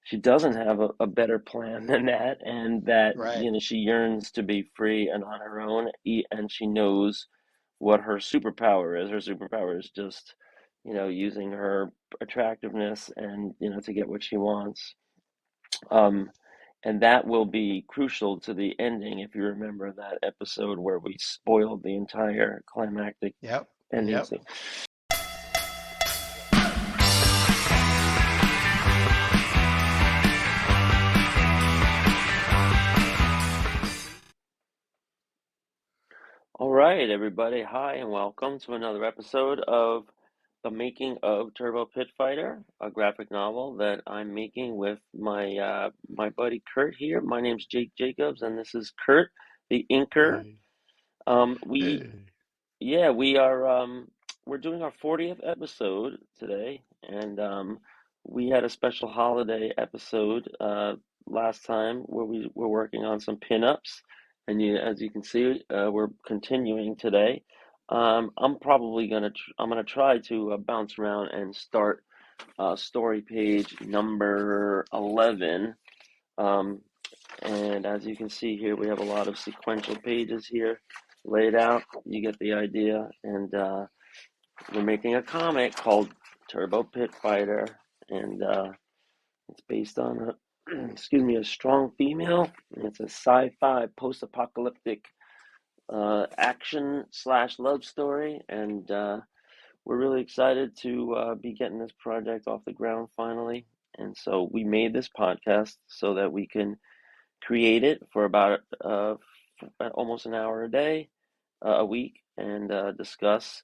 she doesn't have a better plan than that, and that, Right. she yearns to be free and on her own, and she knows what her superpower is. Her superpower is just, using her attractiveness and, to get what she wants. Um, and that will be crucial to the ending, if you remember that episode where we spoiled the entire climactic Yep. ending Yep. scene. All right, everybody. Hi, and welcome to another episode of The Making of Turbo Pit Fighter, a graphic novel that I'm making with my buddy Kurt here. My name's Jake Jacobs, and this is Kurt, the inker. Hey. We Hey. Yeah, we're doing our 40th episode today, and we had a special holiday episode last time where we were working on some pinups, and as you can see, we're continuing today. I'm gonna try to bounce around and start story page number 11. Um, and as you can see here, we have a lot of sequential pages here laid out. You get the idea. And we're making a comic called Turbo Pit Fighter. And it's based on excuse me, a strong female. And it's a sci-fi post-apocalyptic action slash love story. And we're really excited to be getting this project off the ground finally. And so we made this podcast so that we can create it for about almost an hour a day, a week, and discuss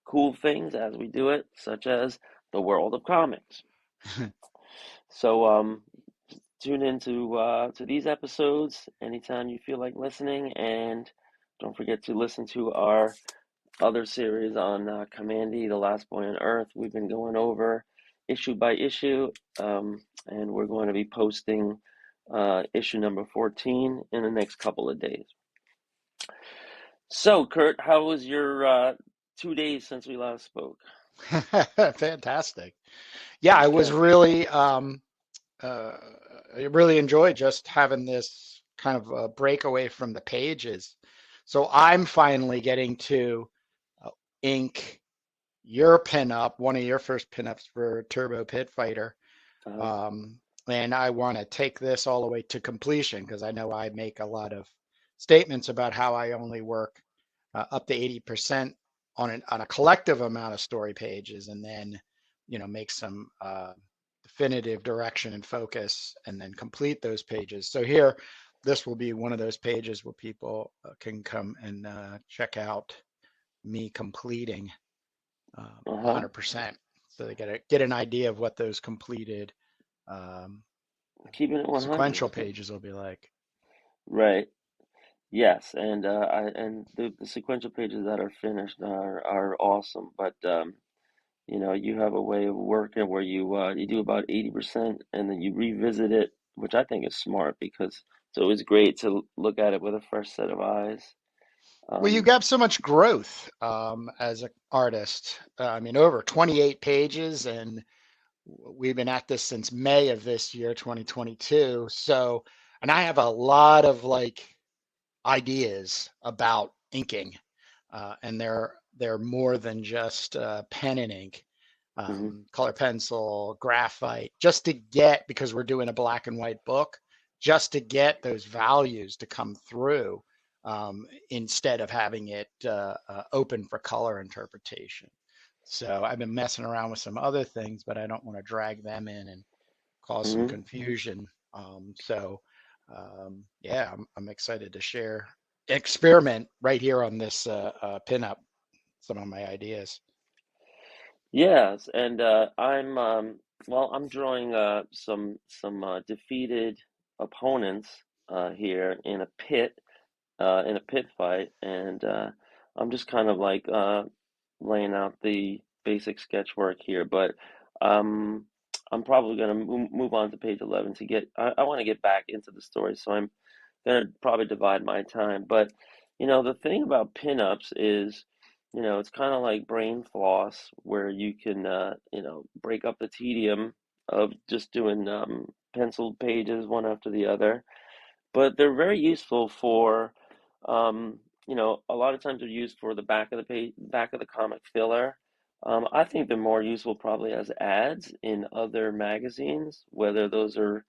cool things as we do it, such as the world of comics. So tune into to these episodes anytime you feel like listening, and don't forget to listen to our other series on Commandy, The Last Boy on Earth. We've been going over issue by issue, and we're going to be posting issue number 14 in the next couple of days. So, Kurt, how was your 2 days since we last spoke? Fantastic. Yeah, I was Okay. really uh I really enjoyed just having this kind of a break away from the pages. So I'm finally getting to uh, ink your pinup, one of your first pinups for Turbo Pit Fighter. Uh, Um, and I want to take this all the way to completion because I know I make a lot of statements about how I only work up to 80% on a collective amount of story pages, and then make some definitive direction and focus, and then complete those pages. So here, this will be one of those pages where people can come and check out me completing uh-huh. 100%. So they get an idea of what those completed um, Keeping it 100. sequential pages will be like. Right. Yes, and the sequential pages that are finished are awesome, but you have a way of working where you do about 80% and then you revisit it, which I think is smart because it's always great to look at it with a fresh set of eyes. Well, you Um, got so much growth as an artist. I mean, over 28 pages, and we've been at this since May of this year, 2022. So, and I have a lot of like ideas about inking, and they're more than just pen and ink, mhm. color pencil, graphite, just to get, because we're doing a black and white book, just to get those values to come through, instead of having it open for color interpretation. So I've been messing around with some other things, but I don't want to drag them in and cause some Mhm. confusion. Yeah, I'm excited to share, experiment right here on this pinup, some of my ideas. Yes, and I'm drawing some defeated opponents here in a pit fight, and I'm just kind of like laying out the basic sketch work here, but um, I'm probably gonna move on to page 11 to get. I want to get back into the story, so I'm gonna probably divide my time. But the thing about pinups is, it's kind of like brain floss, where you can break up the tedium of just doing penciled pages one after the other, but they're very useful for, a lot of times they're used for the back of the page, back of the comic filler. I think they're more useful probably as ads in other magazines, whether those are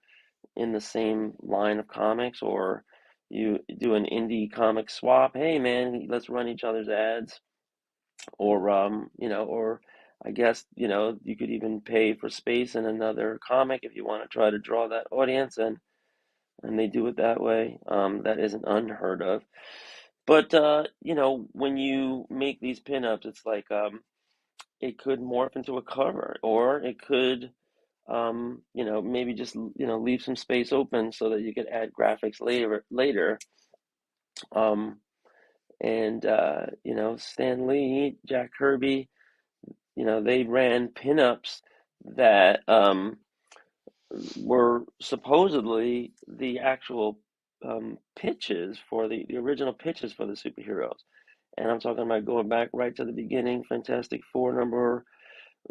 in the same line of comics or you do an indie comic swap. Hey man, let's run each other's ads, or or I guess, you could even pay for space in another comic if you want to try to draw that audience, and they do it that way. That isn't unheard of. But when you make these pinups, it's like it could morph into a cover, or it could maybe just leave some space open so that you could add graphics later. Um, and Stan Lee, Jack Kirby, they ran pinups that were supposedly the actual pitches for the original pitches for the superheroes. And I'm talking about going back right to the beginning, Fantastic Four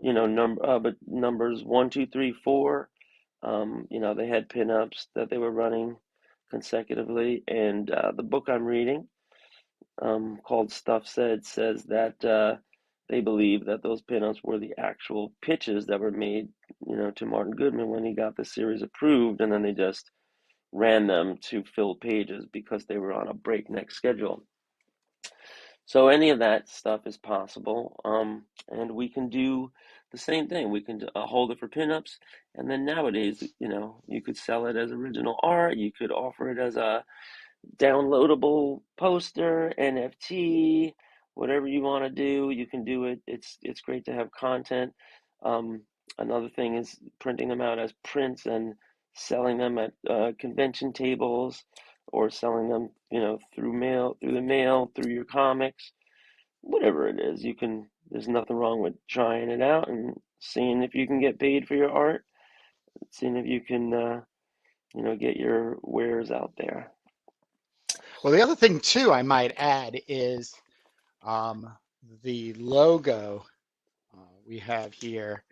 but numbers one, two, three, four. They had pinups that they were running consecutively, and the book I'm reading, called Stuff Said, says that they believe that those pinups were the actual pitches that were made, to Martin Goodman when he got the series approved, and then they just ran them to fill pages because they were on a breakneck schedule. So any of that stuff is possible, and we can do the same thing. We can hold it for pinups, and then nowadays, you could sell it as original art. You could offer it as a downloadable poster, NFT, whatever you want to do, you can do it. It's great to have content. Um, Another thing is printing them out as prints and selling them at convention tables, or selling them, through the mail, through your comics, whatever it is. You can. There's nothing wrong with trying it out and seeing if you can get paid for your art, seeing if you can, get your wares out there. Well, the other thing too, I might add is um, the logo we have here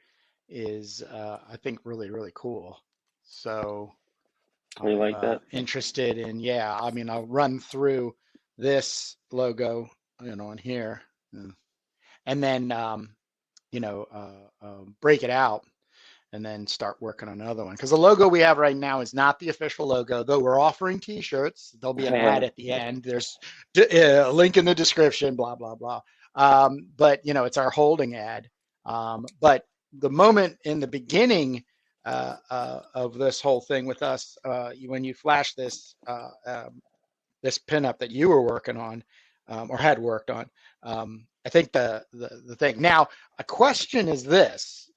is, I think, really, really cool. So You I'm like that? interested in, yeah, I mean, I'll run through this logo, on here, uh, and then, break it out and then start working on another one. Because the logo we have right now is not the official logo, though we're offering T-shirts. There'll be an ad at the end. There's a link in the description, blah, blah, blah. But, it's our holding ad. But the moment in the beginning of this whole thing with us, when you flash this pinup that you were working on, or had worked on, I think the thing. Now, a question is this.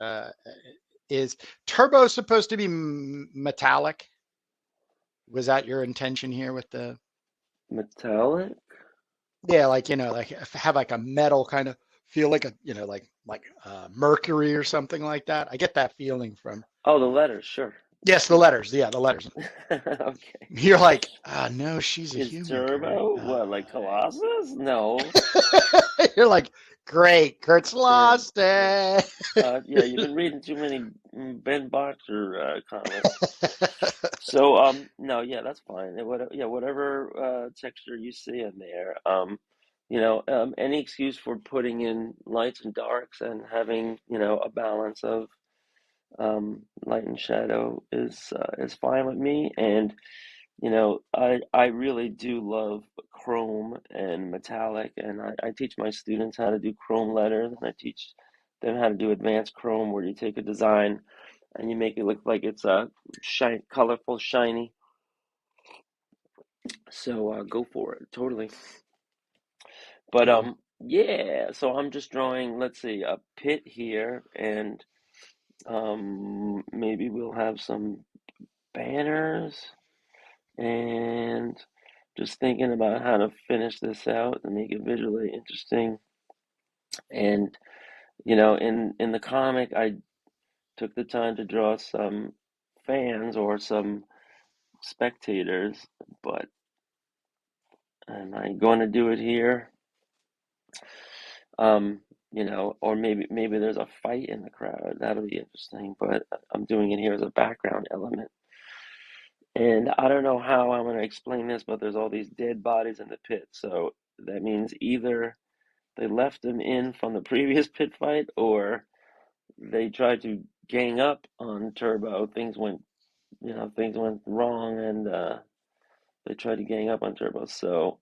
Is turbo supposed to be metallic? Was that your intention here with the, Metallic? yeah, like, like have like a metal kind of feel, like a, like mercury or something like that? I get that feeling from, Oh, the letters, sure. yes, the letters. Yeah, the letters. Okay. You're like, no, she's a Is human, Kurt. Turbo what, like Colossus? No. You're like, great, Kurt's Yeah. lost it. Yeah, you've been reading too many Ben Boxer comics. So, no, yeah, that's fine. Whatever texture you see in there. Any excuse for putting in lights and darks and having, a balance of light and shadow is fine with me. And I really do love chrome and metallic, and I teach my students how to do chrome letters, and I teach them how to do advanced chrome, where you take a design and you make it look like it's colorful, shiny. So go for it, totally. But Cool. yeah. So I'm just drawing. Let's see, a pit here, and maybe we'll have some banners, and just thinking about how to finish this out and make it visually interesting. And in the comic, I took the time to draw some fans or some spectators, but am I going to do it here? Um, or maybe there's a fight in the crowd. That'll be interesting. But I'm doing it here as a background element. And I don't know how I'm going to explain this, but there's all these dead bodies in the pit. So that means either they left them in from the previous pit fight, or they tried to gang up on Turbo. Things went wrong, and they tried to gang up on Turbo. So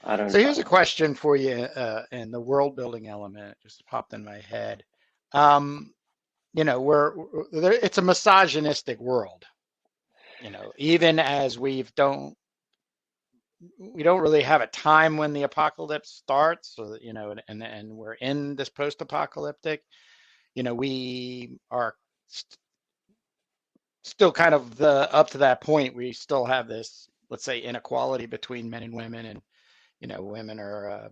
I don't So here's a know. question for you, in the world building element, it just popped in my head. Um, it's a misogynistic world, even as we don't really have a time when the apocalypse starts, or, and we're in this post-apocalyptic, we are still kind of up to that point. We still have this, let's say, inequality between men and women, and, women are,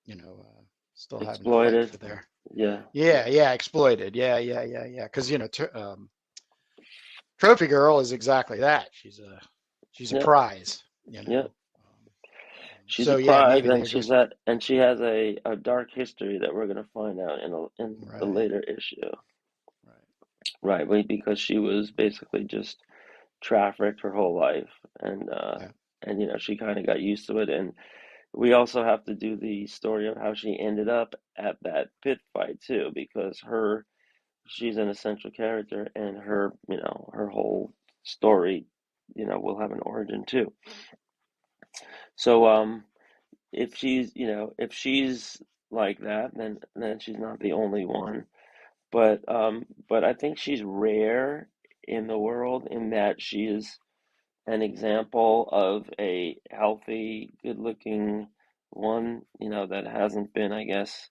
you know, uh, still having to fight Exploited. for their, Yeah. yeah, exploited. Yeah. Because, Trophy Girl is exactly that. She's a Yep. prize, Yep. She's a So yeah, prize, maybe and they're she's just at and she has a dark history that we're gonna find out in the right, later issue. right. Right, because she was basically just trafficked her whole life, Yeah. and she kind of got used to it. And we also have to do the story of how she ended up at that pit fight too, because she's an essential character, and her whole story, will have an origin too. So if she's like that, then she's not the only one. But I think she's rare in the world in that she is an example of a healthy, good-looking one, that hasn't been, I guess,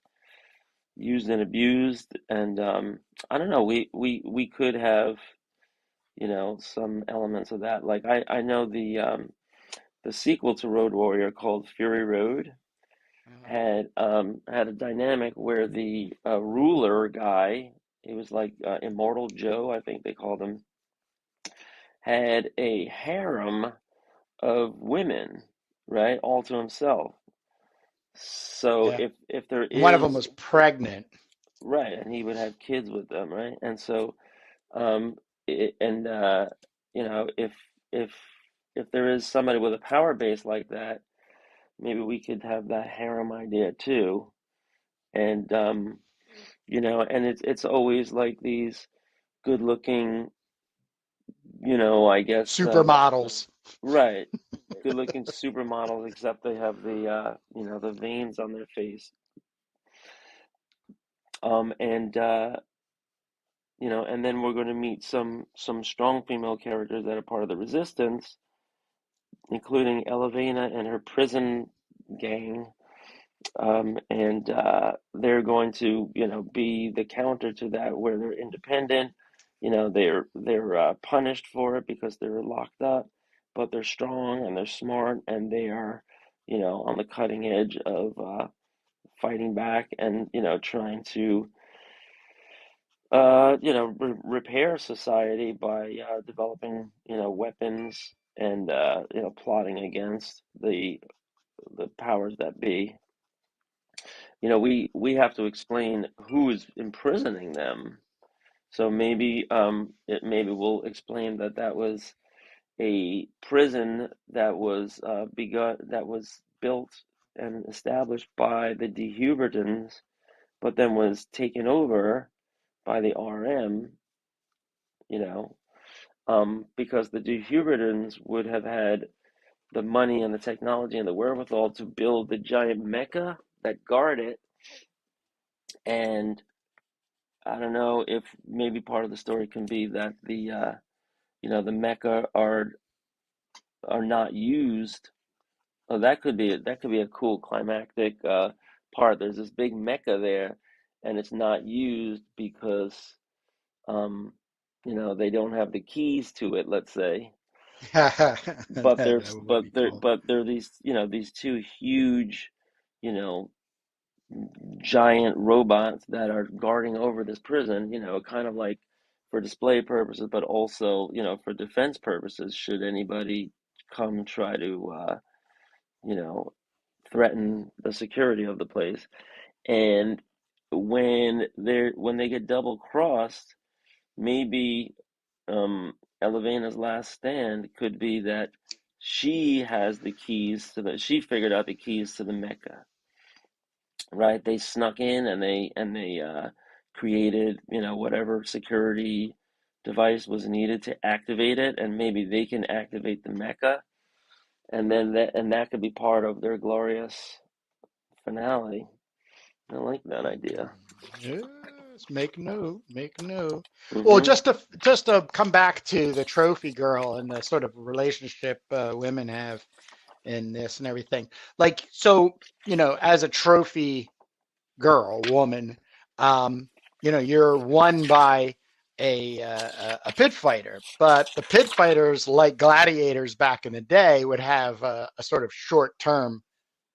used and abused. And I don't know, we could have, some elements of that. Like I know the sequel to Road Warrior, called Fury Road, Uh, had a dynamic where the ruler guy, it was like Immortal Joe, I think they called him, had a harem of women, right, all to himself. So yeah. if there One of them is was pregnant. right, and he would have kids with them, right, and so um, and if if if there is somebody with a power base like that, maybe we could have that harem idea too, and and it's always like these good looking, I guess, Supermodels. right, good looking supermodels, except they have the veins on their face. And and then we're going to meet some strong female characters that are part of the resistance, including Elevena and her prison gang. And they're going to, be the counter to that, where they're independent. They're punished for it because they're locked up, but they're strong and they're smart, and they are, on the cutting edge of fighting back, and trying to repair society by developing, weapons, and plotting against the powers that be. We have to explain who is imprisoning them. So maybe we'll explain that was a prison that was built and established by the Dehubertans, but then was taken over by the RM, you know, because the Dehubertans would have had the money and the technology and the wherewithal to build the giant mecha that guard it. And I don't know if maybe part of the story can be that the mecha are not used. Oh, that could be a cool climactic part. There's this big mecha there, and it's not used because um, they don't have the keys to it, let's say. But That would be cool. there are these two huge, you know, giant robots that are guarding over this prison, kind of like for display purposes, but also, for defense purposes, should anybody come try to, you know, threaten the security of the place. And when they get double crossed, maybe Elevena's last stand could be that she has the keys to the she figured out the keys to the mecha, right? They snuck in and they created, whatever security device was needed to activate it, and maybe they can activate the mecha, and then that could be part of their glorious finale. I like that idea. Yes, make note, make note. Well, Hmm. just to come back to the trophy girl and the sort of relationship women have in this and everything. Like, so, as a trophy girl, woman, um, you're won by a pit fighter, but the pit fighters, like gladiators back in the day, would have a sort of short term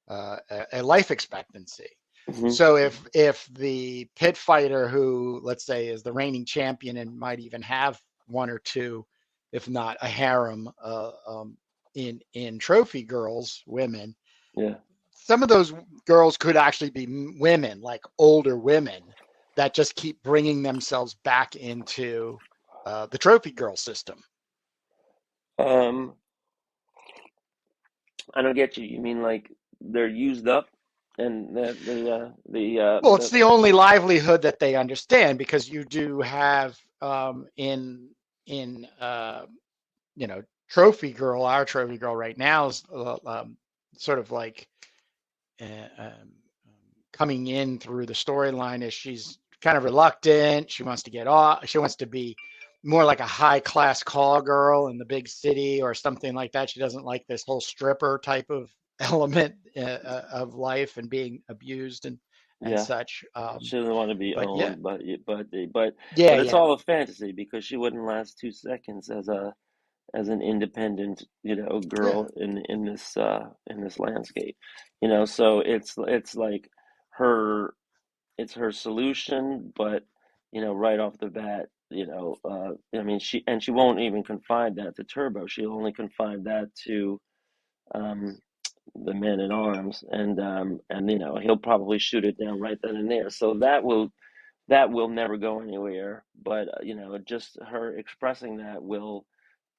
a life expectancy. Hmm. So if the pit fighter who, let's say, is the reigning champion and might even have one or two, if not a harem, in trophy girls, women, Yeah. some of those girls could actually be women, like older women, that just keep bringing themselves back into the trophy girl system. Um, I don't get you. You mean like they're used up, and Well, it's the only livelihood that they understand, because you do have in trophy girl, our trophy girl right now is sort of like uh, um, coming in through the storyline is she's kind of reluctant. She wants to get off. She wants to be more like a high class call girl in the big city or something like that. She doesn't like this whole stripper type of element of life and being abused and yeah. such. She doesn't want to be But yeah, owned, but yeah, it's yeah, all a fantasy because she wouldn't last 2 seconds as an independent, yeah. girl in this landscape, So it's like her it's her solution, but right off the bat, I mean, she won't even confide that to Turbo. She'll only confide that to um, the men at arms, and he'll probably shoot it down right then and there. So that will never go anywhere. But just her expressing that will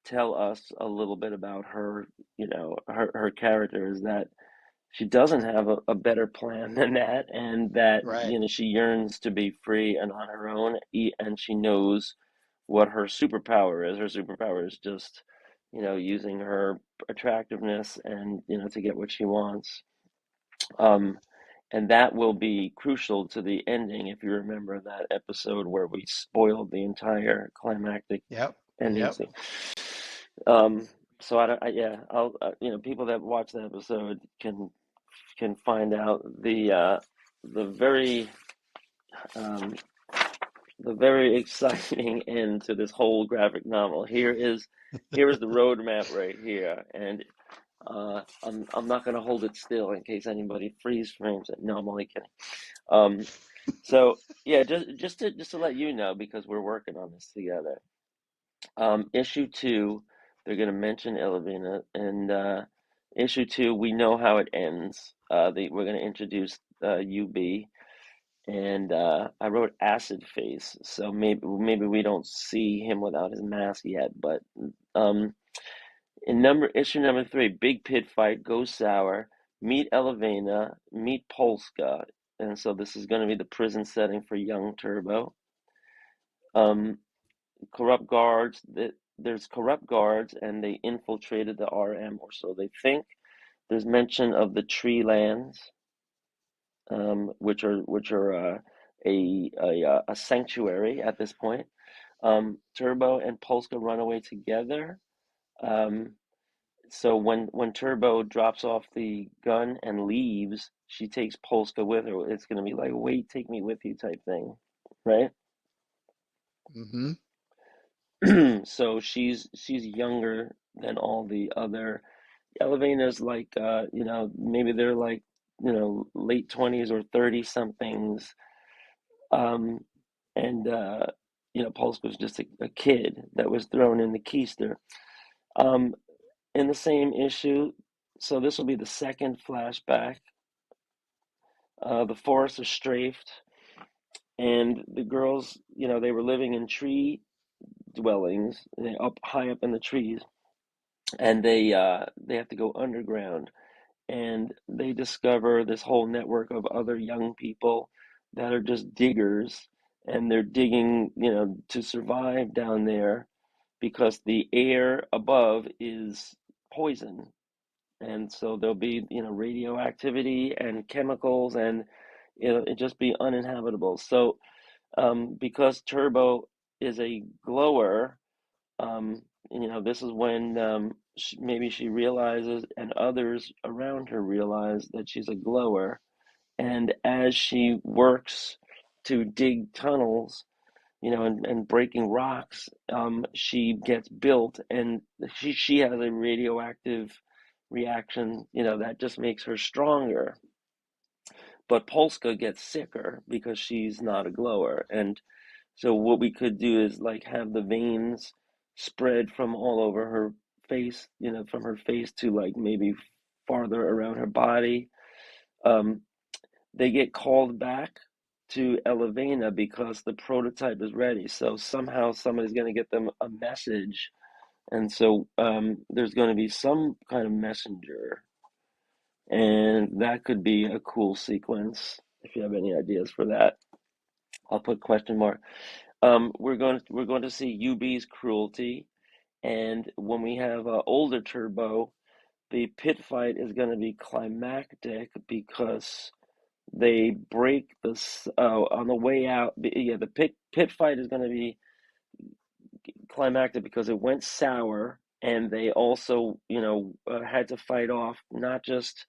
tell us a little bit about her. Her character is that she doesn't have a better plan than that, and that Right. she yearns to be free and on her own, and she knows what her superpower is. Her superpower is just using her attractiveness and to get what she wants. um and that will be crucial to the ending, if you remember that episode where we spoiled the entire climactic Yep. ending Yep. scene. um so yeah, I'll people that watch the episode can find out the very um, the very exciting end to this whole graphic novel. Here is the roadmap right here, and I'm not going to hold it still in case anybody freeze frames it. No, I'm only kidding. Um, so yeah, just to let you know, because we're working on this together. Issue two, they're going to mention Elevina, and issue two, we know how it ends. We're going to introduce UB, and I wrote acid face, so maybe we don't see him without his mask yet. But um, in issue number three, big pit fight goes sour. Meet Elevena, meet Polska, and so this is going to be the prison setting for young Turbo. Um, corrupt guards. There's corrupt guards, and they infiltrated the RM, or so they think. There's mention of the tree lands, which are a sanctuary at this point. Turbo and Polska run away together. Um, so when Turbo drops off the gun and leaves, she takes Polska with her. It's gonna be like, wait, take me with you type thing, right? Mm-hmm. So she's younger than all the other Elevator's like maybe they're like late 20s or 30 somethings. um and Pulse was just a kid that was thrown in the keister. um in the same issue, so this will be the second flashback. The forests are strafed, and the girls, they were living in tree dwellings, up high up in the trees, and they have to go underground, and they discover this whole network of other young people that are just diggers, and they're digging, to survive down there because the air above is poison. And so there'll be, radioactivity and chemicals, and it just be uninhabitable. So, because Turbo is a glower, um, this is when maybe she realizes, and others around her realize that she's a glower. And as she works to dig tunnels, and breaking rocks, she gets built, and she has a radioactive reaction, that just makes her stronger. But Polska gets sicker because she's not a glower. And so what we could do is like have the veins spread from all over her face, from her face to like maybe farther around her body. Um, they get called back to Elevena because the prototype is ready. So somehow somebody's going to get them a message. And so there's going to be some kind of messenger. And that could be a cool sequence. If you have any ideas for that, I'll put question mark. We're going to see UB's cruelty, and when we have older Turbo, the pit fight is going to be climactic because they break on the way out. Yeah, the pit fight is going to be climactic because it went sour, and they also, had to fight off not just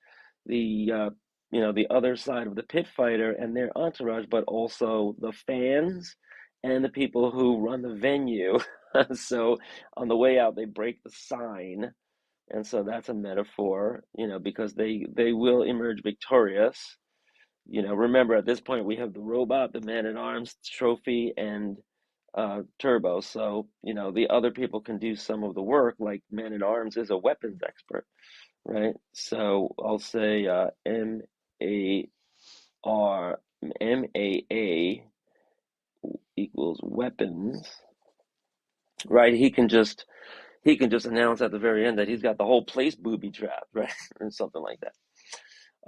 the the other side of the pit fighter and their entourage, but also the fans and the people who run the venue. So on the way out, they break the sign, and so that's a metaphor, because they will emerge victorious. Remember, at this point we have the robot, the man-at-arms trophy, and Turbo. So, the other people can do some of the work, like man-at-arms is a weapons expert, right? So I'll say M-A-R, M-A-A equals weapons, right? He can just announce at the very end that he's got the whole place booby trapped, right? Or something like that.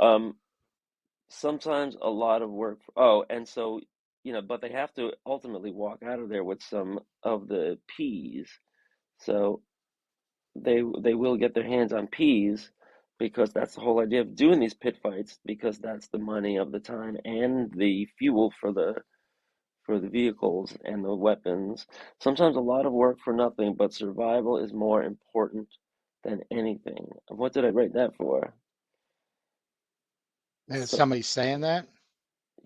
Um, Sometimes a lot of work. Oh, and so, but they have to ultimately walk out of there with some of the peas. So they will get their hands on peas because that's the whole idea of doing these pit fights, because that's the money of the time and the fuel for the vehicles and the weapons. Sometimes a lot of work for nothing, but survival is more important than anything. What did I write that for? Is So, somebody saying that?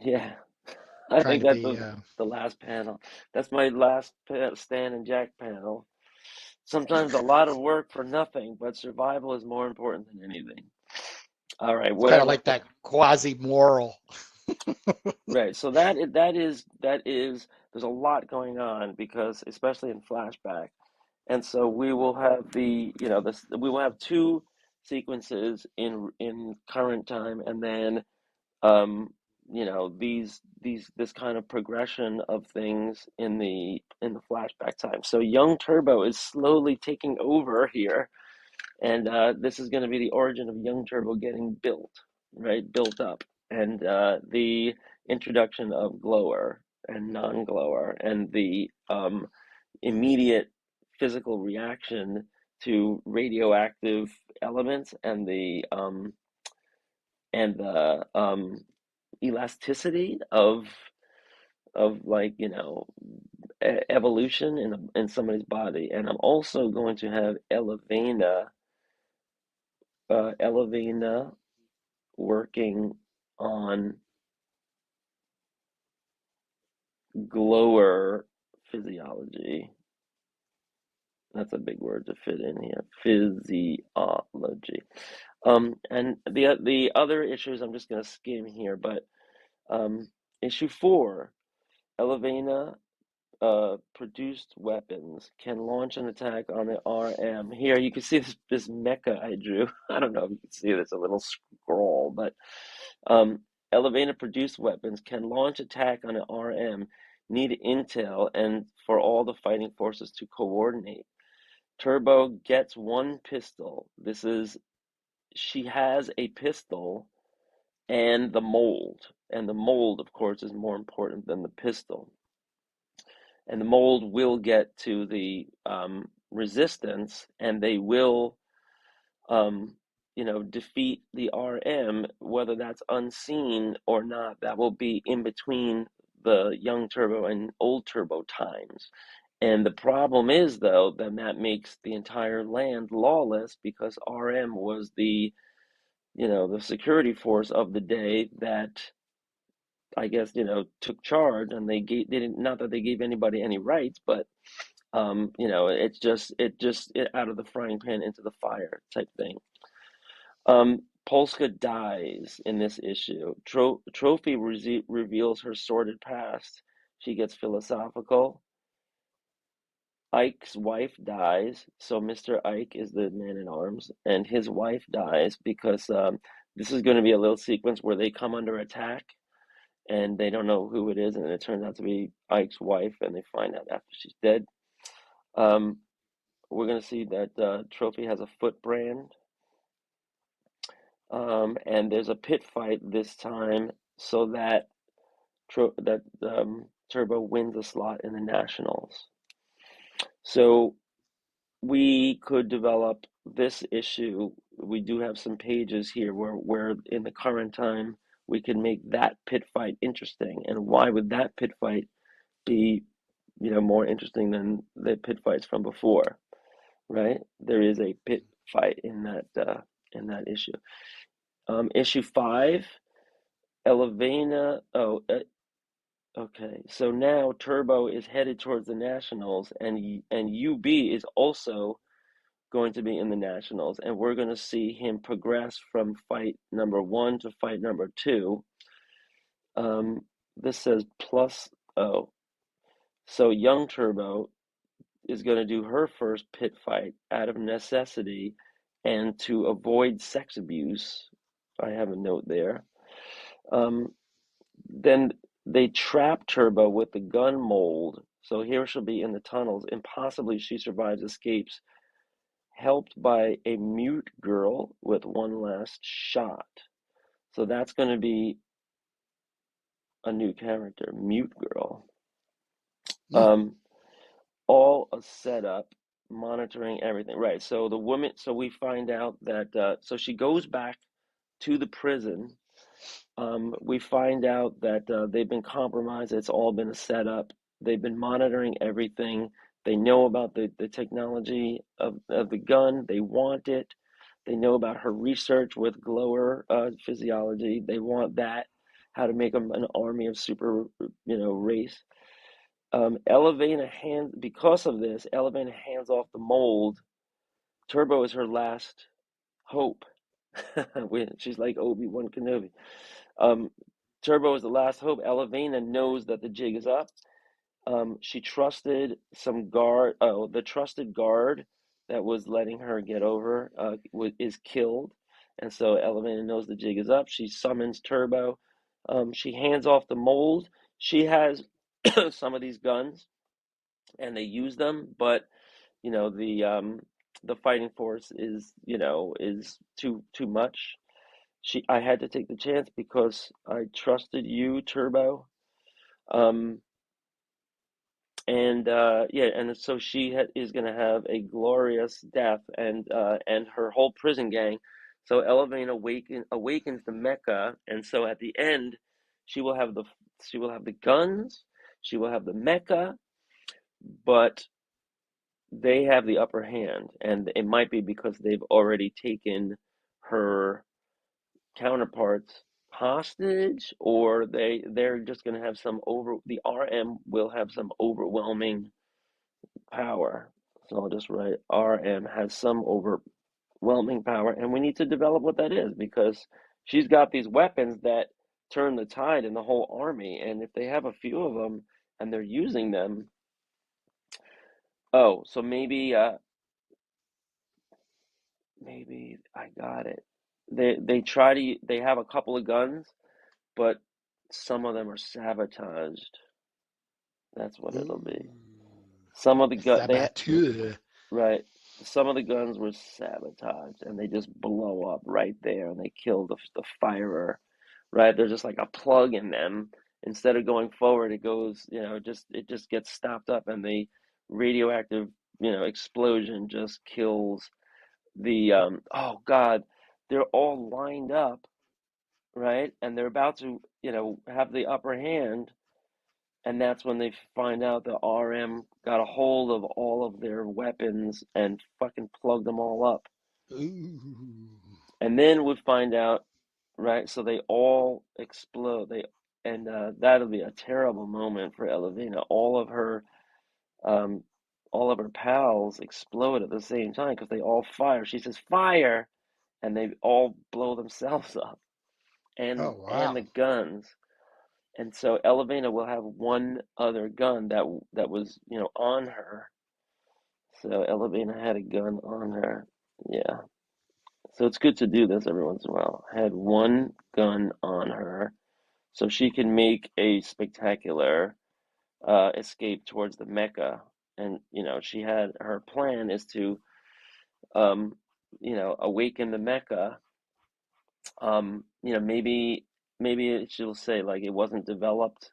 yeah. I Trying think to that's be, the last panel. That's my last Stan and Jack panel. Sometimes a lot of work for nothing, but survival is more important than anything. All right, it's kind of whatever. like that quasi-moral. Right. So that is there's a lot going on, because especially in flashback. And so we will have this we will have two sequences in current time, and then um, these this kind of progression of things in the flashback time. So young Turbo is slowly taking over here, and this is going to be the origin of young Turbo getting built, right, built up, and the introduction of glower and non-glower, and the immediate physical reaction to radioactive elements, and the elasticity of like evolution in somebody's body. And I'm also going to have Elevena working on glower physiology. That's a big word to fit in here. Physiology. And the other issues I'm just going to skim here, but issue 4, Elevena produced weapons can launch an attack on the RM. Here you can see this mecha I drew. I don't know if you can see this, a little scroll, but um, Elevena produced weapons can launch attack on an RM need intel and for all the fighting forces to coordinate. Turbo gets one pistol. She has a pistol and the mold. And the mold, of course, is more important than the pistol. And the mold will get to the resistance, and they will, um, defeat the RM, whether that's unseen or not. That will be in between the young Turbo and old Turbo times. And the problem is, though, that makes the entire land lawless because RM was the security force of the day that I guess took charge, and they didn't, not that they gave anybody any rights, but it out of the frying pan into the fire type thing. Polska dies in this issue. Trophy reveals her sordid past. She gets philosophical. Ike's wife dies, so Mr. Ike is the man in arms, and his wife dies because this is going to be a little sequence where they come under attack and they don't know who it is, and it turns out to be Ike's wife, and they find out after she's dead. Um, we're going to see that Trophy has a foot brand, and there's a pit fight this time so that Turbo wins a slot in the Nationals. So we could develop this issue. We do have some pages here where in the current time we can make that pit fight interesting. And why would that pit fight be, more interesting than the pit fights from before, right? There is a pit fight in that issue. Issue 5, Elevena. Oh, okay. So now Turbo is headed towards the Nationals, and UB is also going to be in the Nationals, and we're going to see him progress from fight number 1 to fight number 2. This says plus. Oh, so young Turbo is going to do her first pit fight out of necessity and to avoid sex abuse. I have a note there. Then they trap Turbo with the gun mold. So here she'll be in the tunnels, and possibly she survives, escapes, helped by a mute girl with one last shot. So that's going to be a new character, Mute Girl. Hmm. All a setup, monitoring everything. Right. So the woman, so we find out that, so she goes back to the prison. We find out that they've been compromised. It's all been a setup. They've been monitoring everything. They know about the technology of the gun. They want it. They know about her research with glower physiology. They want that, how to make them an army of super, race. Because of this, Elevena hands off the mold. Turbo is her last hope. She's like Obi-Wan Kenobi. Um, Turbo is the last hope. Elevena knows that the jig is up. She trusted the trusted guard that was letting her get over is killed. And so Elevena knows the jig is up. She summons Turbo. She hands off the mold. She has some of these guns and they use them, but the fighting force is too much. I had to take the chance because I trusted you, Turbo. Um, and yeah, and so is going to have a glorious death, and her whole prison gang. So Elevane awakens the mecha, and so at the end, she will have the guns, she will have the mecha, but they have the upper hand, and it might be because they've already taken her counterparts hostage, or they're just going to have the RM will have some overwhelming power. So I'll just write RM has some overwhelming power, and we need to develop what that is because she's got these weapons that turn the tide in the whole army, and if they have a few of them and they're using them, oh, so maybe I got it. They have a couple of guns, but some of them are sabotaged. That's what it'll be. Ooh. Some of the gun they Saboteur. right. Some of the guns were sabotaged and they just blow up right there and they kill the firer. Right? There's just like a plug in them. Instead of going forward, it goes, it just gets stopped up and the radioactive, explosion just kills the oh God, they're all lined up, right? And they're about to, have the upper hand, and that's when they find out the RM got a hold of all of their weapons and fucking plugged them all up. Ooh. And then we find out, right? So they all explode. And that'll be a terrible moment for Elavina. Um, all of her pals explode at the same time because they all fire. She says fire, and they all blow themselves up, Oh, and wow. the guns. And so Elavina will have one other gun that was on her. So Elavina had a gun on her. Yeah. So it's good to do this every once in a while. Had one gun on her, so she can make a spectacular escape towards the mecha. And she had her plan is to um, awaken the mecha. Maybe she'll say like it wasn't developed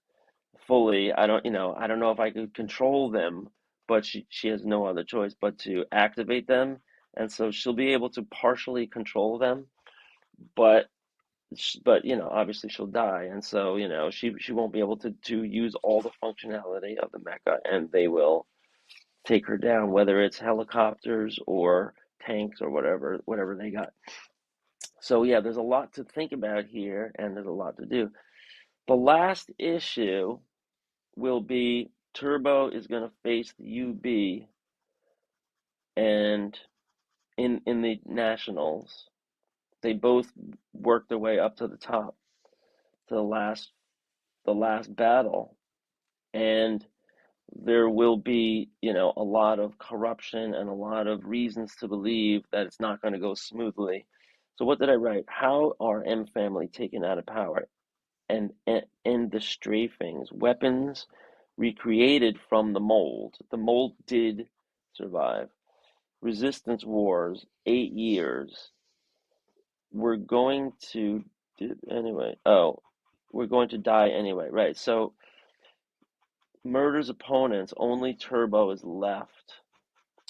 fully. I don't know if I could control them, but she has no other choice but to activate them, and so she'll be able to partially control them, but obviously she'll die, and so she won't be able to use all the functionality of the mecha, and they will take her down, whether it's helicopters or tanks or whatever they got. So yeah, there's a lot to think about here, and there's a lot to do. The last issue will be Turbo is going to face the UB and in the nationals. They both work their way up to the top to the last battle, and there will be a lot of corruption and a lot of reasons to believe that it's not going to go smoothly. So what did I write? How are M family taken out of power? And the strafings, weapons recreated from the mold. The mold did survive. Resistance wars, 8 years. We're going to do anyway. Oh, we're going to die anyway. Right. So murders opponents. Only Turbo is left.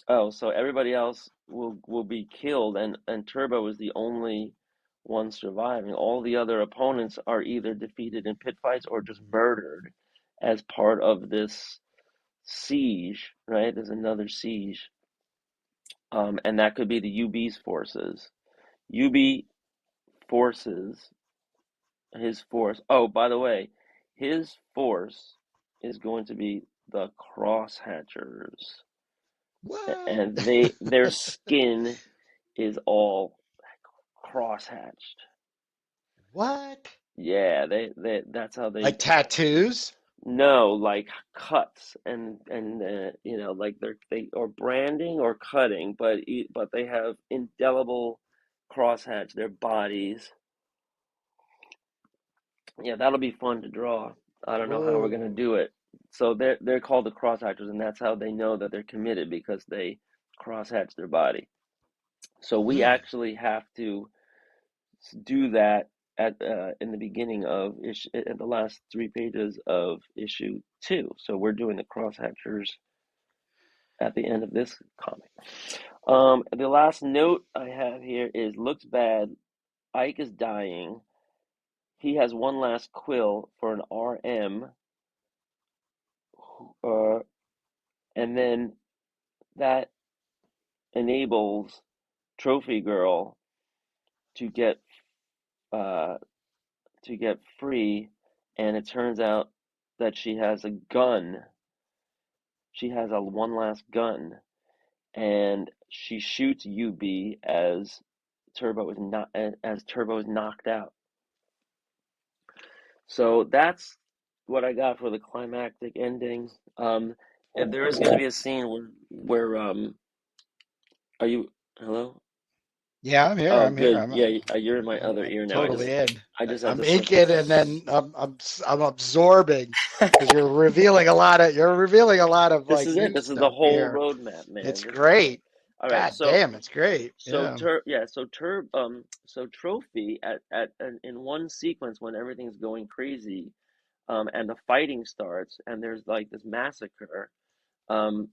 Oh, so everybody else will be killed, and Turbo is the only one surviving. All the other opponents are either defeated in pit fights or just murdered as part of this siege, right? There's another siege, and that could be the UB's forces. UB forces his force. Oh, by the way, his force is going to be the crosshatchers, What? and their skin is all crosshatched. What? Yeah, they that's how they Like tattoos? know, like cuts and like they or branding or cutting, but they have indelible crosshatch their bodies. Yeah, that'll be fun to draw. I don't know how we're gonna Whoa. do it. So they're called the crosshatchers, and that's how they know that they're committed because they crosshatch their body. So we Hmm. actually have to do that at in the beginning of at the last 3 pages of issue 2. So we're doing the crosshatchers at the end of this comic. The last note I have here is looks bad. Ike is dying. He has one last quill for an RM, uh, and then that enables Trophy Girl to get uh, free, and it turns out that she has a gun. She has a one last gun, and she shoots UB as Turbo is knocked out. So that's what I got for the climactic ending. And there is going to be a scene where are you hello? Yeah, I'm here. Oh, I'm here. good. Yeah, you're in my other I'm ear now. totally in. I just had I'm to say. inking and then I'm absorbing because you're revealing a lot of This like is it. new This is the stuff whole here. roadmap, man. It's This is the. great. All right. God damn, it's great. Yeah. So trophy in one sequence when everything's going crazy, and the fighting starts, and there's like this massacre. Um,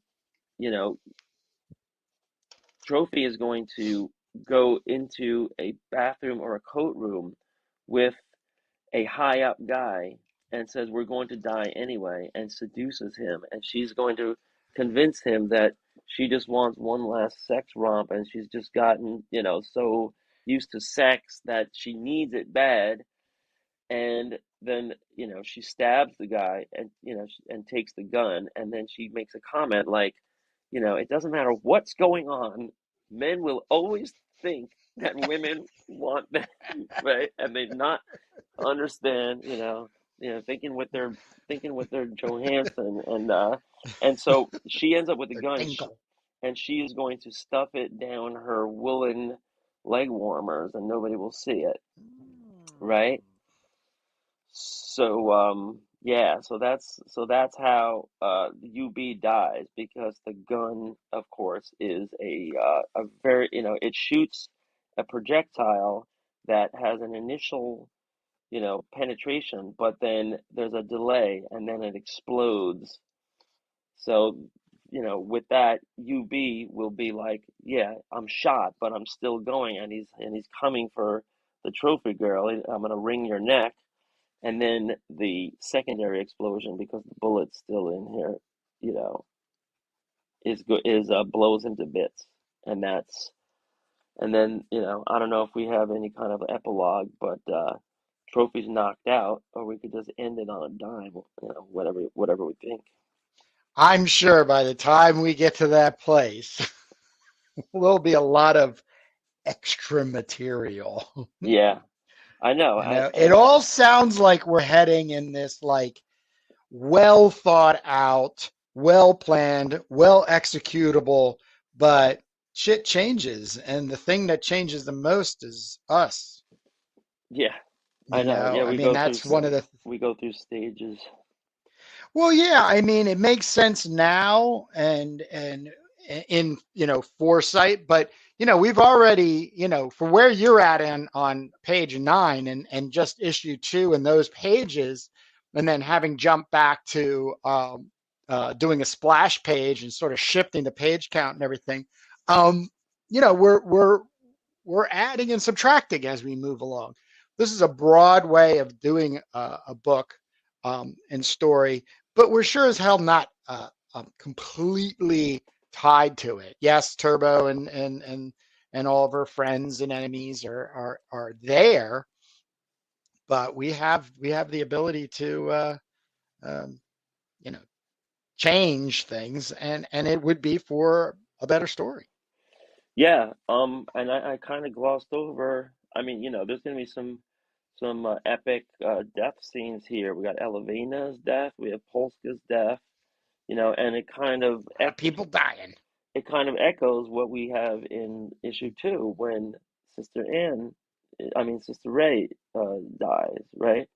you know, Trophy is going to go into a bathroom or a coat room with a high up guy and says, "We're going to die anyway," and seduces him. And she's going to convince him that she just wants one last sex romp, and she's just gotten, so used to sex that she needs it bad. And then, she stabs the guy and, and takes the gun. And then she makes a comment like, it doesn't matter what's going on, men will always think that women want them, right? And they not understand, thinking with their Johansson, and so she ends up with a Or gun, tinkle. and she is going to stuff it down her woolen leg warmers, and nobody will see it, right? So yeah, so that's how UB dies, because the gun, of course, is a very, it shoots a projectile that has an initial, penetration, but then there's a delay and then it explodes. So, with that, UB will be like, yeah, I'm shot, but I'm still going, and he's coming for the trophy girl. I'm gonna wring your neck, and then the secondary explosion, because the bullet's still in here, you know, is blows him to bits, and that's and then, I don't know if we have any kind of epilogue, but Trophy's knocked out, or we could just end it on a dime, whatever we think. I'm sure by the time we get to that place, there'll be a lot of extra material. Yeah, I know. It all sounds like we're heading in this like well thought out, well planned, well executable, but shit changes. And the thing that changes the most is us. Yeah, I know. Yeah, I mean, that's one of the, we go through stages. well, yeah, I mean, it makes sense now and in, foresight, but we've already, for where you're at on page 9 and just issue 2 and those pages, and then having jumped back to doing a splash page and sort of shifting the page count and everything. Um, we're adding and subtracting as we move along. This is a broad way of doing a book and story, but we're sure as hell not completely tied to it. Yes, Turbo and all of her friends and enemies are there, but we have the ability to um, you know change things, and it would be for a better story. Yeah, and I kind of glossed over. I mean, there's gonna be some epic death scenes here. We got Elevena's death, we have Polska's death, and A lot of people dying. it kind of echoes what we have in issue 2 when Sister Ray dies, right?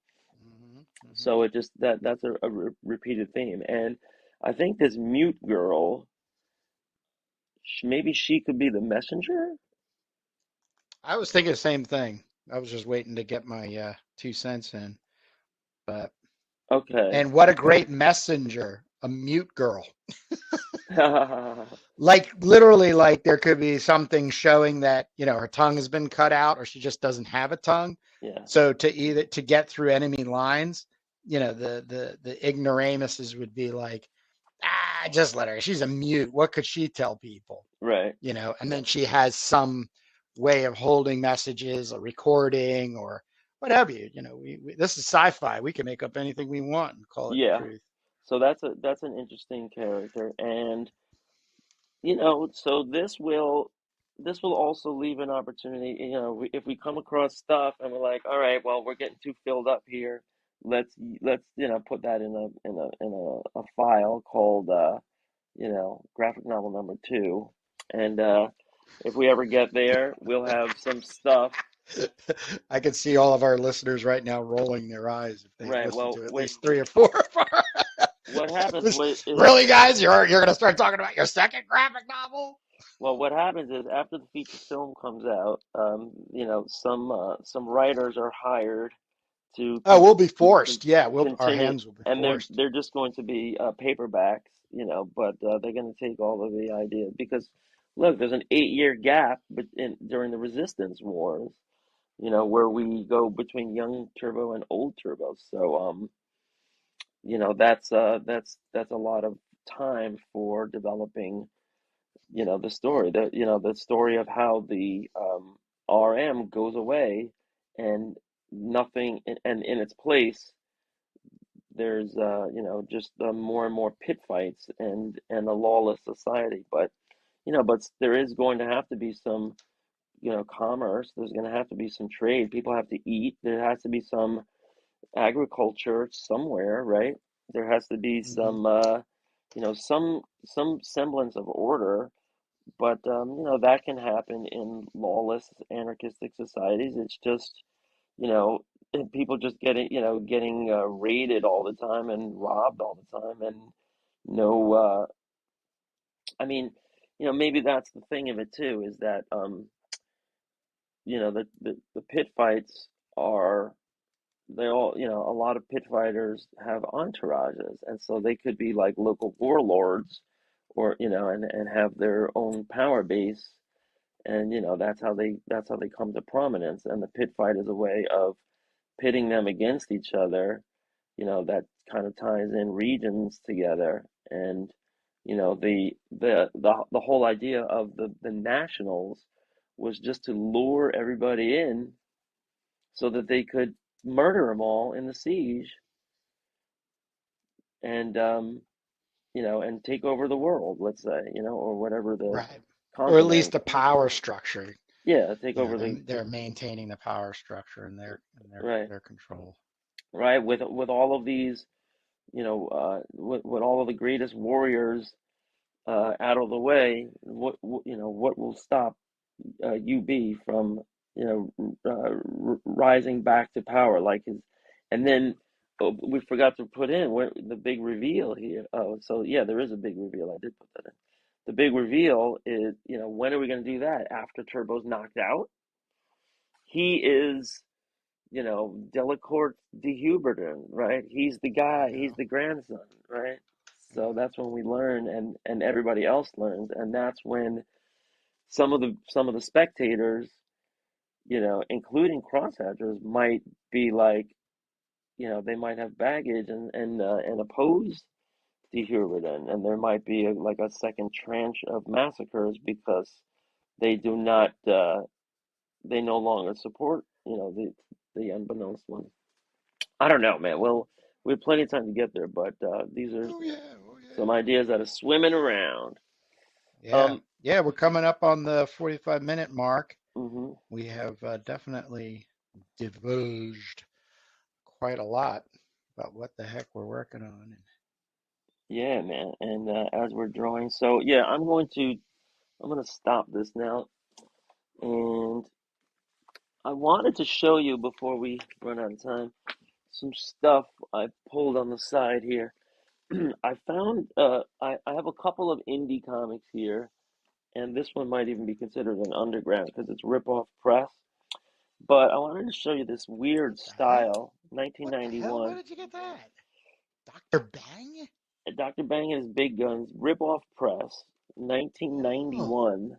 Hmm, hmm. So it just that's a repeated theme, and I think this mute girl, maybe she could be the messenger. I was thinking the same thing. I was just waiting to get my 2 cents in. But Okay. and what a great messenger, a mute girl. Yeah. Like literally, like there could be something showing that her tongue has been cut out, or she just doesn't have a tongue. So to get through enemy lines, the ignoramuses would be like, just let her. She's a mute. What could she tell people? Right. And then she has some way of holding messages, a recording, or whatever. This is sci-fi. We can make up anything we want and call it the Yeah. truth. So that's an interesting character, and so this will also leave an opportunity. If we come across stuff and we're like, all right, well, we're getting too filled up here. Let's put that in a file called graphic novel number 2, and If we ever get there, we'll have some stuff. I can see all of our listeners right now rolling their eyes if they've Right. listened Well, to at wait. least three or four of our What happens is Really, guys? You're gonna start talking about your second graphic novel? well, what happens is after the feature film comes out, some writers are hired to Oh, we'll be forced. Yeah, our continue, hands will be and forced. they're just going to be paperbacks, but they're going to take all of the ideas because look, there's an 8-year gap during the Resistance Wars, where we go between young Turbo and old Turbo. So that's a lot of time for developing, the story of how the RM goes away and nothing, and in its place there's just more and more pit fights and a lawless society. But there is going to have to be some commerce. There's going to have to be some trade. People have to eat. There has to be some agriculture somewhere, right? There has to be Hmm. some semblance of order. But that can happen in lawless anarchistic societies. It's just people just getting raided all the time and robbed all the time, and no I mean maybe that's the thing of it too, is that the pit fights are, they all, a lot of pit fighters have entourages, and so they could be like local warlords, or and have their own power base, and that's how they come to prominence. And the pit fight is a way of pitting them against each other, that kind of ties in regions together. And the whole idea of the nationals was just to lure everybody in so that they could murder them all in the siege, and and take over the world, let's say, or whatever the Right. Or at least continent. the power structure. Yeah, take You know, over the they're maintaining the power structure in right, their control. right, with all of these, with all of the greatest warriors out of the way. What will stop UB from rising back to power, like his, and then we forgot to put in the big reveal here. Oh, so yeah, there is a big reveal. I did put that in. The big reveal is, when are we going to do that? After Turbo's knocked out, he is, Delacourt de Huberton, right? He's the There guy. you He's go. the grandson, right? So Hmm. that's when we learn, and everybody else learns, and that's when some of the spectators, including crosshatchers, might be like, they might have baggage and oppose dehuridin, and there might be like a second tranche of massacres because they do not, they no longer support, the unbeknownst one. I don't know, man. Well, we have plenty of time to get there, but these are Oh yeah. Oh some yeah. ideas that are swimming around. Yeah. Um, Yeah. We're coming up on the 45-minute mark. mhm. We have definitely divulged quite a lot about what the heck we're working on. Yeah, man. And as we're drawing, so yeah, I'm gonna stop this now, and I wanted to show you before we run out of time some stuff I pulled on the side here. I found I have a couple of indie comics here, and this one might even be considered an underground because it's rip-off press. But I wanted to show you this weird What the heck? style, What the hell? Where 1991. did you get that? Dr. Bang? Dr. Bang and his Big Guns, rip-off press, Oh, 1991.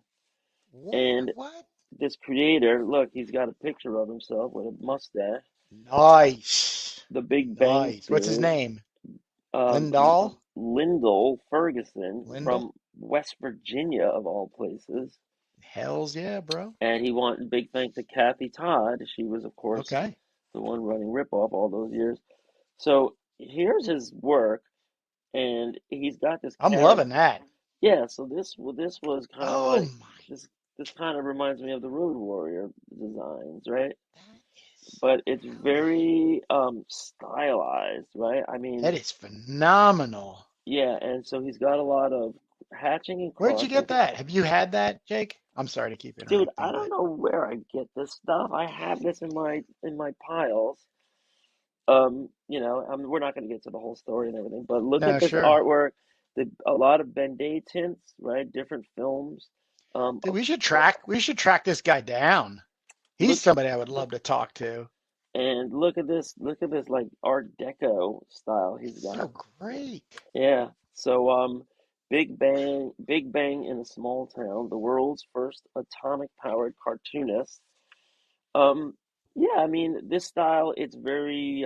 what? And What? this creator, look, he's got a picture of himself with a mustache, Nice. the Big Bang Nice. What's his Theory. name? Um, Lindahl? Lyndall Ferguson Lindell? from West Virginia, of all places. Hells yeah, bro. And he wanted big thanks to Kathy Todd. She was, of course, Okay. the one running Ripoff all those years. So here's his work, and he's got this I'm character. loving that. Yeah, so this was kind of Oh like my. this kind of reminds me of the Road Warrior designs, right? That is But it's brilliant. very stylized, right? I mean, That is phenomenal. yeah, and so he's got a lot of hatching and Where'd you crossing. get that? Have you had that, Jake? I'm sorry to keep Dude, I interrupting, don't but know where I get this stuff. I have this in my piles. We're not going to get to the whole story and everything, but look at no, this sure. artwork. A lot of Ben-Day tints, right? Different films. Dude, we should track this guy down. He's Look somebody I would love to talk to. and look at this. Look at this like Art Deco style he's got. So great. Yeah. So, Big Bang in a Small Town, the world's first atomic-powered cartoonist. Um, yeah, I mean, this style, it's very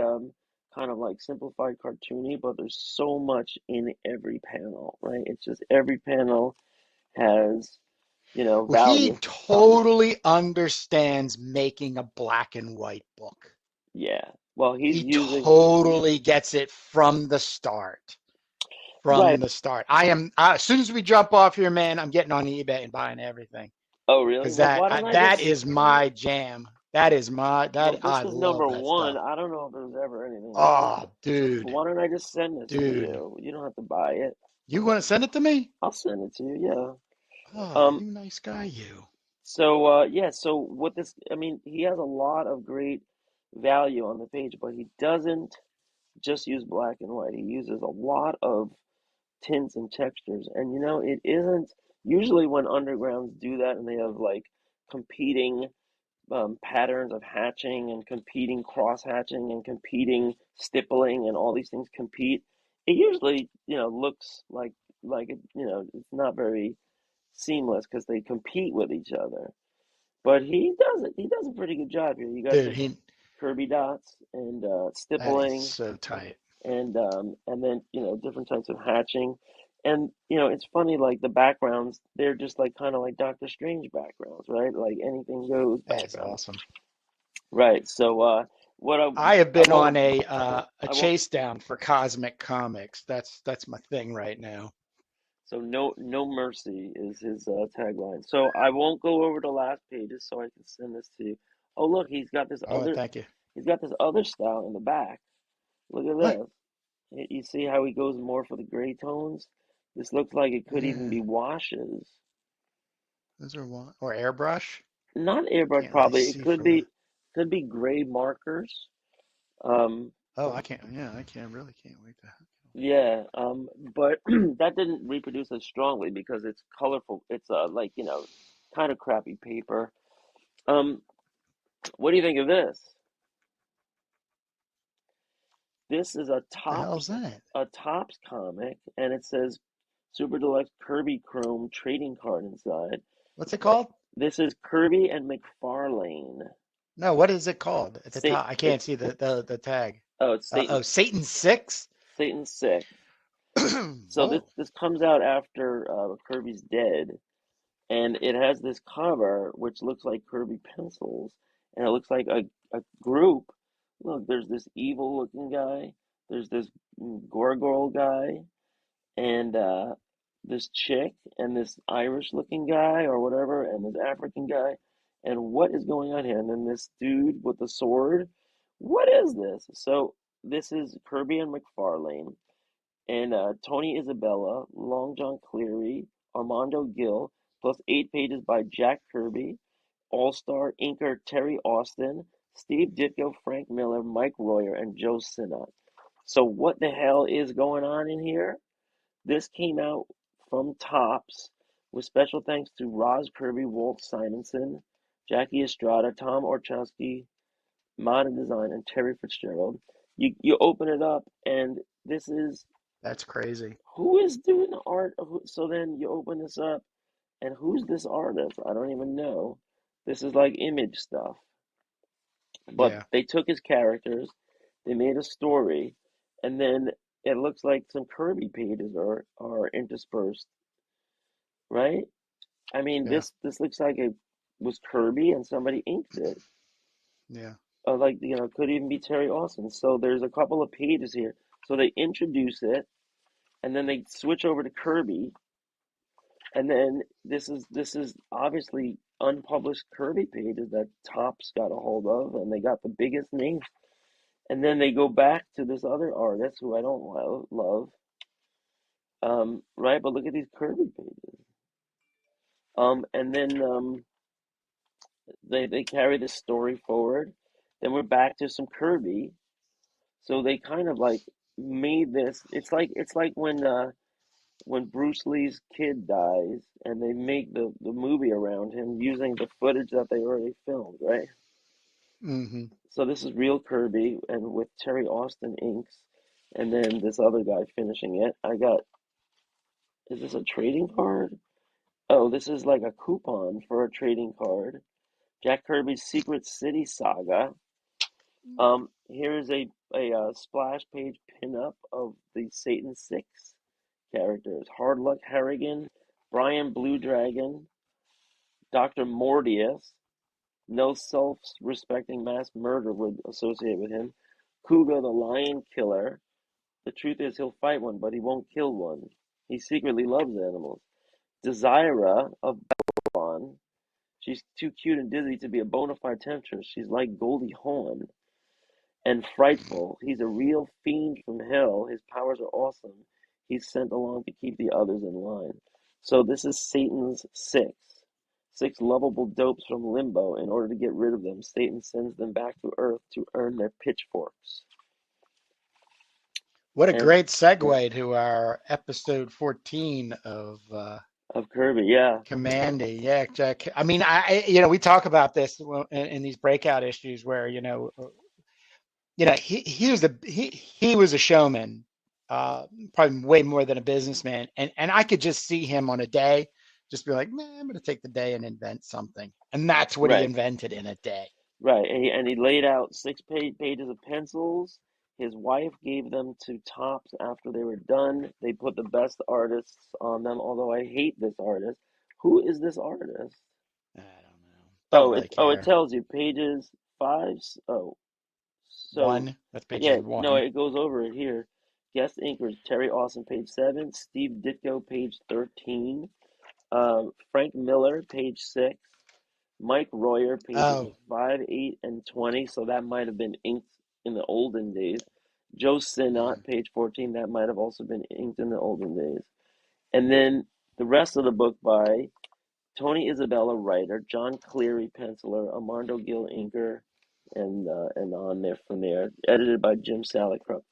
kind of like simplified cartoony, but there's so much in every panel, right? It's just every panel has, Well, he value. totally understands making a black and white book. Yeah. Well, he's He using, totally gets it from the start. From right. the start. As soon as we jump off here, man, I'm getting on eBay and buying everything Oh, really? because Well, that why don't I that just, is my jam. That is my well, that this I is number love that one. stuff. I don't know if there's ever anything else. Oh, But dude, why don't I just send this to dude, you? You don't have to buy it. you want to send it to me? I'll send it to you, yeah. Oh, Um, you nice guy, you. yeah, so I mean, he has a lot of great value on the page, but he doesn't just use black and white. He uses a lot of tints and textures. And it isn't usually when undergrounds do that and they have like competing patterns of hatching and competing cross hatching and competing stippling and all these things compete. It usually, looks like it's not very seamless because they compete with each other. But he does it. He does a pretty good job here. You got Dude, your he Kirby dots and that is stippling so tight. and then different types of hatching. And it's funny like the backgrounds, they're just like kind of like Doctor Strange backgrounds, right? Like anything goes That is backgrounds. awesome. Right. So what I have I been won't on a I won't chase down for cosmic comics. That's my thing right now. so no mercy is his tagline. So I won't go over the last pages so I can send this to you. Oh look, Oh, thank you. he's got this other style in the back. Look at What? this. You see how he goes more for the gray tones? This looks like it could even Yeah, be washes. those are one or airbrush. Not airbrush Can't really probably. It see from the. could be gray markers. Um, Oh, I can't. Yeah, I can't really can't wait to. yeah, but that didn't reproduce as strongly because it's colorful. It's like, kind of crappy paper. Um, what do you think of this? This is The hell's that? A Tops comic, and it says Super Deluxe Kirby Chrome trading card inside. What's it called? This is Kirby and McFarlane. No, what is it called at the Say top? I can't it's see the tag. it's Oh, Satan 6. Satan's Sick. So Whoa, this comes out after Kirby's dead, and it has this cover which looks like Kirby pencils, and it looks like a group. Look, there's this evil looking guy, there's this gargoyle guy, and this chick, and this Irish looking guy or whatever, and this African guy. And what is going on here? And then this dude with the sword. What is this? So this is Kirby and McFarlane, and Tony Isabella, Long John Cleary, Armando Gill, plus 8 pages by Jack Kirby, All-Star inker Terry Austin, Steve Ditko, Frank Miller, Mike Royer, and Joe Sinnott. So what the hell is going on in here? This came out from Topps with special thanks to Roz Kirby, Walt Simonson, Jackie Estrada, Tom Orchowski, Modern Design, and Terry Fitzgerald. You open it up, and this is that's crazy. who is doing the art? So then you open this up, and who's this artist? I don't even know. This is like image stuff. But Yeah, they took his characters, they made a story, and then it looks like some Kirby pages are interspersed, right? I mean, yeah, this looks like it was Kirby and somebody inked it. yeah. Like could even be Terry Austin. So there's a couple of pages here. So they introduce it, and then they switch over to Kirby, and then this is obviously unpublished Kirby pages that Topps got a hold of, and they got the biggest names. And then they go back to this other artist who I don't love, right? But look at these Kirby pages. And then they carry the story forward. Then we're back to some Kirby. So they kind of like made this. It's like when Bruce Lee's kid dies, and they make the movie around him using the footage that they already filmed, right? Hmm. So this is real Kirby, and with Terry Austin inks, and then this other guy finishing it. I got. Is this a trading card? Oh, this is like a coupon for a trading card. Jack Kirby's Secret City Saga. Here's a splash page pinup of the Satan Six characters: Hard Luck Harrigan, Brian Blue Dragon, Dr. Mordius. No self-respecting mass murder would associate with him. Kuga the Lion Killer. The truth is he'll fight one, but he won't kill one. He secretly loves animals. Desira of Babylon. She's too cute and dizzy to be a bona fide temptress. She's like Goldie Hawn. And Frightful. He's a real fiend from hell. His powers are awesome. He's sent along to keep the others in line. So this is Satan's six. Six lovable dopes from limbo. In order to get rid of them, Satan sends them back to Earth to earn their pitchforks. What a And great yeah, segue to our episode 14 of of Kirby, yeah, Commandy. Yeah, Jack. I mean, we talk about this in these breakout issues where, he was a showman, probably way more than a businessman, and I could just see him on a day, just be like, man, I'm going to take the day and invent something, and that's what he right. invented in a day. Right, and he laid out pages of pencils. His wife gave them to Topps after they were done. They put the best artists on them, although I hate this artist. Who is this artist? I don't know. Don't really It care. tells you pages five. So One. That's yeah, pages no, one. it goes over it here. Guest inkers: Terry Austin, page 7. Steve Ditko, page 13. Frank Miller, page 6. Mike Royer, pages Oh. 5, 8, and 20. So that might have been inked in the olden days. Joe Mm, Sinnott, page 14. That might have also been inked in the olden days. And then the rest of the book by Tony Isabella, writer, John Cleary, penciler, Armando Gil, inker, and on there from there. Edited by Jim Salicrup.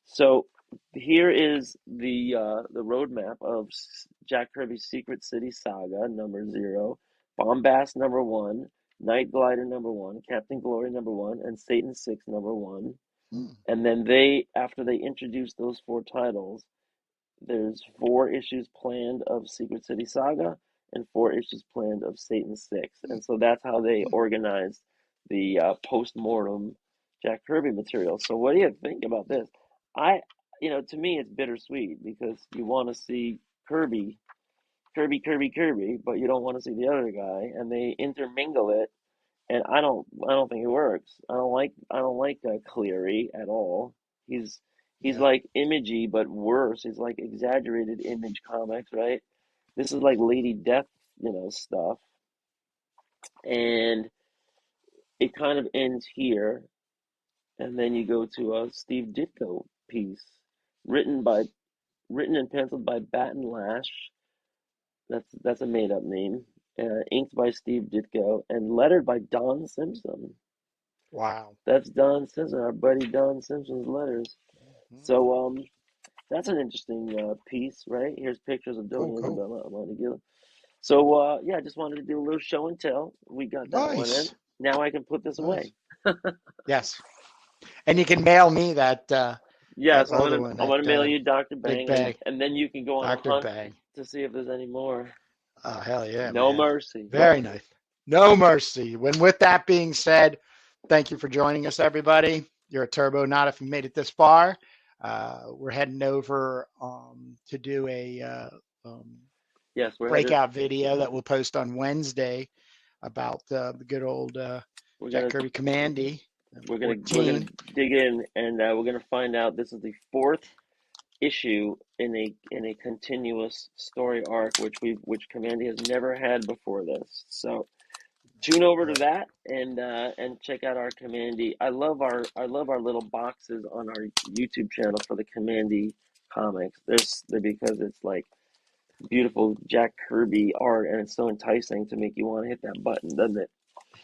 So here is the roadmap of Jack Kirby's Secret City Saga number 0, Bombast number 1, Night Glider number 1, Captain Glory number 1, and Satan Six number 1. mm, And then after they introduce those 4 titles, there's 4 issues planned of Secret City Saga and 4 issues planned of Satan Six. mm, And so that's how they mm. organized the post-mortem Jack Kirby material. So what do you think about this? I, to me, it's bittersweet because you want to see Kirby, Kirby, Kirby, Kirby, but you don't want to see the other guy, and they intermingle it, and I don't think it works. I don't like Cleary at all. He's Yeah. like Imagey, but worse. He's like exaggerated Image comics, right? This is like Lady Death, stuff, and it kind of ends here, and then you go to a Steve Ditko piece, written by written and penciled by Batten Lash. That's a made up name. Inked by Steve Ditko and lettered by Don Simpson. Wow. That's Don Simpson, our buddy Don Simpson's letters. Mm. So that's an interesting piece, right? Here's pictures of Cool, Tony cool. Isabella Montague. So yeah, I just wanted to do a little show and tell. We got that one in. Nice. Now I can put this away. Nice. Yes. And you can mail me that Yes, I'm other gonna one, I'm that gonna mail you Dr. big Bang, and bag, and then you can go on a Dr. hunt Bag. to see if there's any more. Oh, hell yeah, No man. mercy. Very nice. No mercy. When with that being said, thank you for joining us, everybody. You're a turbo not if you made it this far. We're heading over to do a Yes, we're headed. breakout video that we'll post on Wednesday about the good old We're Jack gonna Kirby Commandy we're gonna 14. dig in, and we're gonna find out this is the fourth issue in a continuous story arc, which Commandy has never had before this. So tune over to Right. that and check out our Commandy. I love our little boxes on our YouTube channel for the Commandy comics. There's because it's like beautiful Jack Kirby art, and it's so enticing to make you want to hit that button, doesn't it?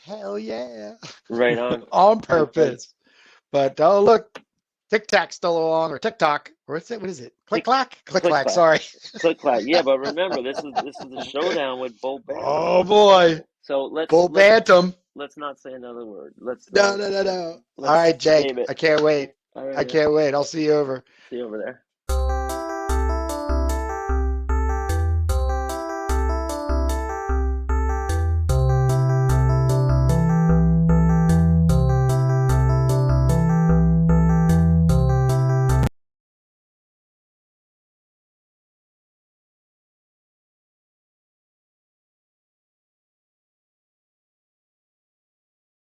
Hell yeah. Right on. On Okay. purpose. But oh look, Tic Tac's still along, or TikTok, or what's it? What is it? Click Tick, clack, click click clack. clack, Sorry. click clack. Yeah, but remember, this is the showdown with Bo Bantam. Oh boy, So let's full let's bantam. let's not say another word. Let's No, no, no, no. All let's right, Jake. save it. I can't wait. All right, I man. can't wait. I'll see you over. See you over there.